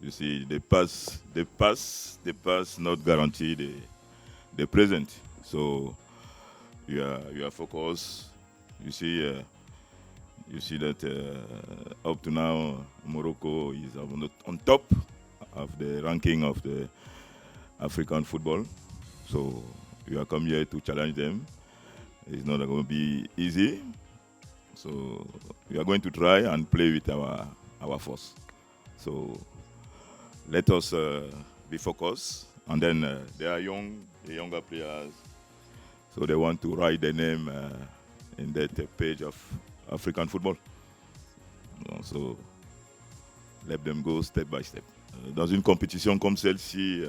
You see, the past not guarantee the present. So you are focused. You see, you see that up to now, Morocco is on top of the ranking of the African football. So you are come here to challenge them. It's not going to be easy. So we are going to try and play with our force. So let us be focused. And then they are the younger players. So they want to write their name in that page of African football. So let them go step by step. Dans une compétition comme celle-ci,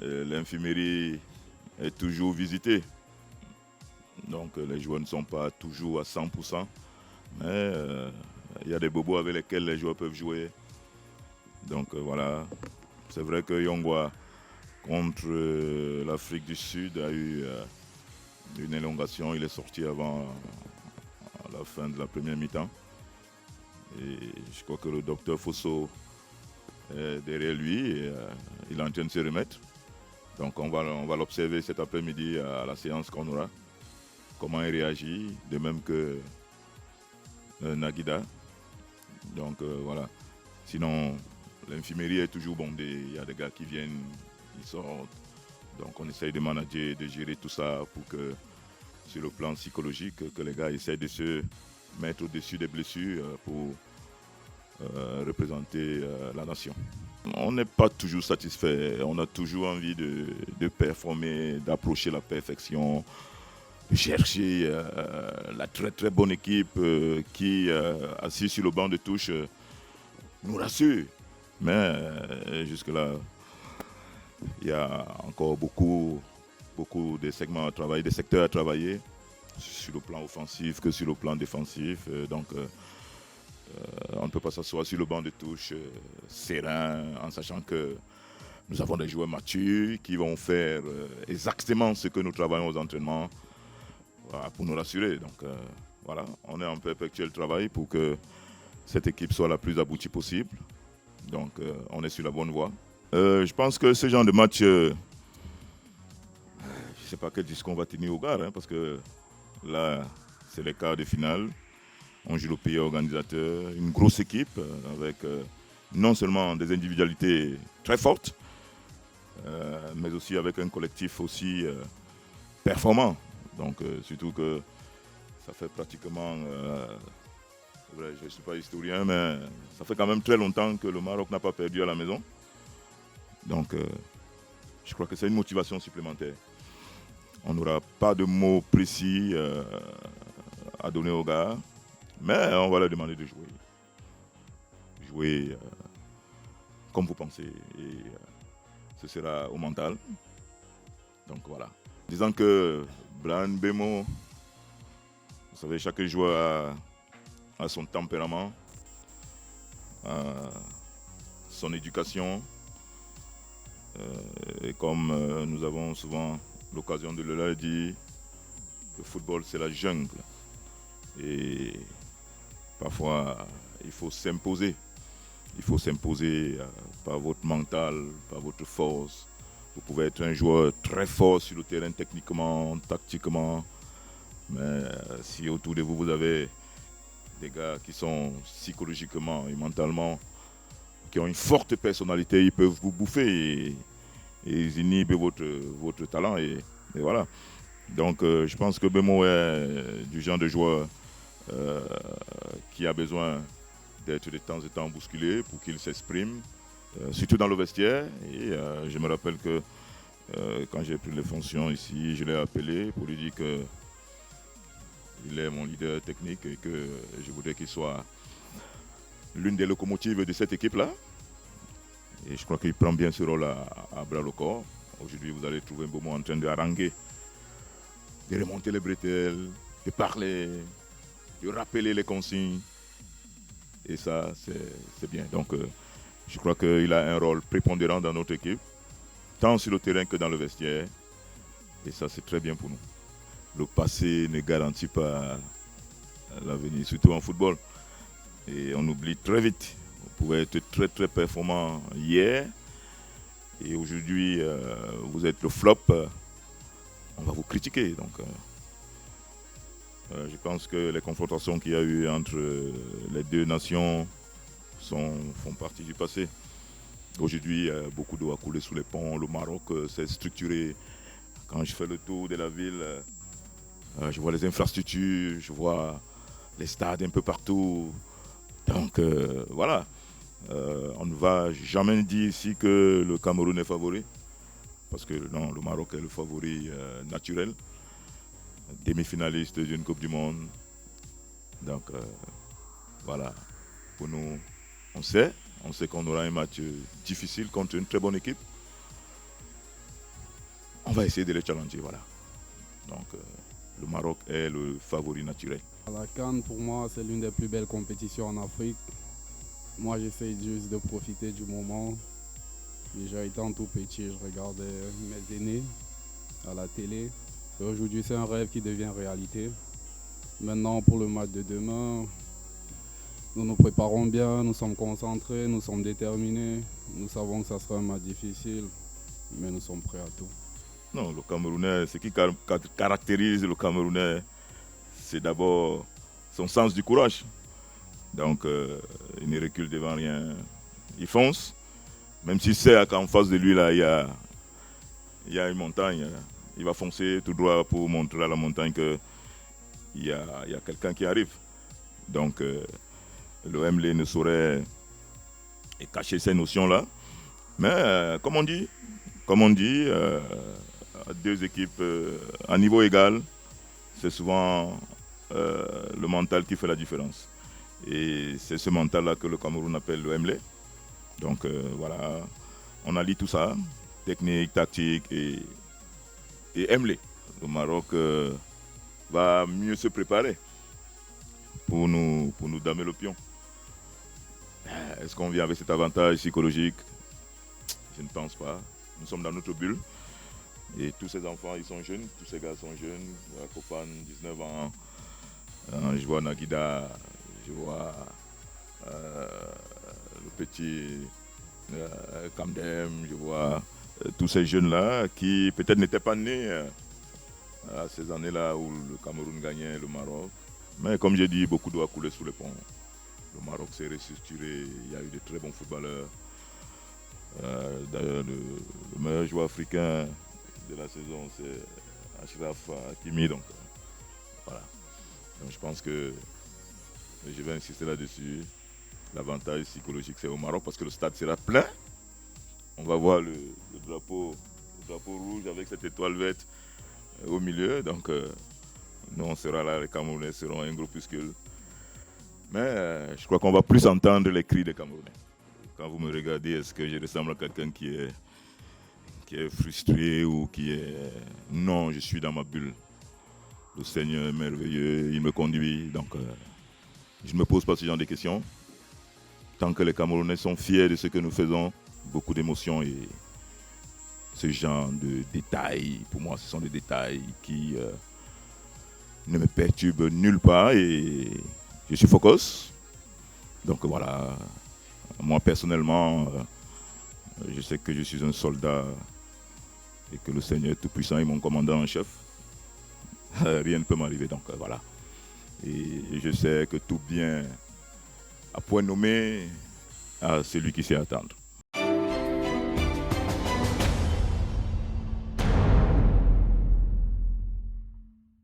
l'infirmerie est toujours visitée. Donc les joueurs ne sont pas toujours à 100%. Mais il y a des bobos avec lesquels les joueurs peuvent jouer. Donc voilà. C'est vrai que Yongwa contre l'Afrique du Sud a eu une élongation. Il est sorti avant la fin de la première mi-temps. Et je crois que le docteur Fosso est derrière lui et il est en train de se remettre. Donc on va l'observer cet après-midi à la séance qu'on aura. Comment il réagit, de même que Naguida. Donc voilà. Sinon, l'infirmerie est toujours bondée. Il y a des gars qui viennent, ils sortent. Donc on essaye de manager, de gérer tout ça pour que, sur le plan psychologique, que les gars essayent de se mettre au-dessus des blessures pour représenter la nation. On n'est pas toujours satisfait. On a toujours envie de performer, d'approcher la perfection, de chercher la très très bonne équipe qui, assise sur le banc de touche, nous rassure. Mais jusque-là, il y a encore beaucoup de segments à travailler, des secteurs à travailler, sur le plan offensif que sur le plan défensif. Donc, on ne peut pas s'asseoir sur le banc de touche serein, en sachant que nous avons des joueurs matures qui vont faire exactement ce que nous travaillons aux entraînements. Voilà, pour nous rassurer. Donc voilà, on est en perpétuel travail pour que cette équipe soit la plus aboutie possible. Donc on est sur la bonne voie. Je pense que ce genre de match, je ne sais pas quel discours on va tenir au gars, parce que là, c'est les quarts de finale. On joue le pays organisateur, une grosse équipe avec non seulement des individualités très fortes, mais aussi avec un collectif aussi performant. Donc, surtout que ça fait pratiquement, c'est vrai, je ne suis pas historien, mais ça fait quand même très longtemps que le Maroc n'a pas perdu à la maison. Donc, je crois que c'est une motivation supplémentaire. On n'aura pas de mots précis à donner aux gars, mais on va leur demander de jouer. Jouer comme vous pensez. Et ce sera au mental. Donc, voilà. Disant que Bryan Mbeumo, vous savez, chaque joueur a son tempérament, son éducation. Et comme nous avons souvent l'occasion de le dire, le football c'est la jungle. Et parfois, il faut s'imposer. Il faut s'imposer par votre mental, par votre force. Vous pouvez être un joueur très fort sur le terrain techniquement, tactiquement. Mais si autour de vous, vous avez des gars qui sont psychologiquement et mentalement, qui ont une forte personnalité, ils peuvent vous bouffer et ils inhibent votre talent. Et voilà. Donc je pense que Mbeumo est du genre de joueur qui a besoin d'être de temps en temps bousculé pour qu'il s'exprime, surtout dans le vestiaire. Et je me rappelle que quand j'ai pris les fonctions ici, je l'ai appelé pour lui dire que il est mon leader technique et que je voudrais qu'il soit l'une des locomotives de cette équipe-là. Et je crois qu'il prend bien ce rôle à bras le corps. Aujourd'hui, vous allez trouver Mbeumo en train de haranguer, de remonter les bretelles, de parler, de rappeler les consignes. Et ça, c'est bien. Donc, je crois qu'il a un rôle prépondérant dans notre équipe, tant sur le terrain que dans le vestiaire. Et ça, c'est très bien pour nous. Le passé ne garantit pas l'avenir, surtout en football. Et on oublie très vite. pouvez être très très performant hier et aujourd'hui vous êtes le flop, on va vous critiquer. Donc je pense que les confrontations qu'il y a eu entre les deux nations font partie du passé. Aujourd'hui, beaucoup d'eau a coulé sous les ponts. Le Maroc s'est structuré. Quand je fais le tour de la ville, je vois les infrastructures, je vois les stades un peu partout. Donc voilà, on ne va jamais dire ici que le Cameroun est favori. Parce que non, le Maroc est le favori naturel. Demi-finaliste d'une Coupe du Monde. Donc voilà, pour nous, on sait qu'on aura un match difficile contre une très bonne équipe. On va essayer de les challenger, voilà. Donc le Maroc est le favori naturel. La CAN, pour moi, c'est l'une des plus belles compétitions en Afrique. Moi, j'essaie juste de profiter du moment. Déjà étant tout petit, je regardais mes aînés à la télé. Et aujourd'hui, c'est un rêve qui devient réalité. Maintenant, pour le match de demain, nous nous préparons bien, nous sommes concentrés, nous sommes déterminés. Nous savons que ça sera un match difficile, mais nous sommes prêts à tout. Non, le Camerounais, ce qui caractérise le Camerounais, c'est d'abord son sens du courage. Donc, il ne recule devant rien. Il fonce, même s'il sait qu'en face de lui, là, il y a une montagne. Il va foncer tout droit pour montrer à la montagne qu'il y a quelqu'un qui arrive. Donc, le MLE ne saurait cacher ces notions-là. Mais, comme on dit, deux équipes à niveau égal, c'est souvent le mental qui fait la différence. Et c'est ce mental-là que le Cameroun appelle le MLE. Donc voilà, on allie tout ça, technique, tactique et MLE. Le Maroc va mieux se préparer pour nous damer le pion. Est-ce qu'on vient avec cet avantage psychologique? Je ne pense pas. Nous sommes dans notre bulle. Et tous ces enfants, ils sont jeunes, tous ces gars sont jeunes. Kopan, 19 ans. Je vois Naguida, je vois le petit Kamdem, je vois tous ces jeunes-là qui peut-être n'étaient pas nés à ces années-là où le Cameroun gagnait le Maroc. Mais comme j'ai dit, beaucoup d'eau a coulé sous les ponts. Le Maroc s'est restructuré, il y a eu de très bons footballeurs. D'ailleurs, le meilleur joueur africain de la saison, c'est Achraf Hakimi. Donc, voilà. Donc, je pense que je vais insister là-dessus. L'avantage psychologique, c'est au Maroc parce que le stade sera plein. On va voir le drapeau rouge avec cette étoile verte au milieu. Donc, nous, on sera là, les Camerounais seront un groupuscule. Mais je crois qu'on va plus entendre les cris des Camerounais. Quand vous me regardez, est-ce que je ressemble à quelqu'un qui est frustré ou qui est... Non, je suis dans ma bulle. Le Seigneur est merveilleux, il me conduit. Donc, je ne me pose pas ce genre de questions. Tant que les Camerounais sont fiers de ce que nous faisons, beaucoup d'émotions et ce genre de détails, pour moi, ce sont des détails qui ne me perturbent nulle part et je suis focus. Donc voilà, moi personnellement, je sais que je suis un soldat et que le Seigneur est tout-puissant est mon commandant en chef. Rien ne peut m'arriver, donc voilà. Et je sais que tout bien à point nommé à celui qui sait attendre.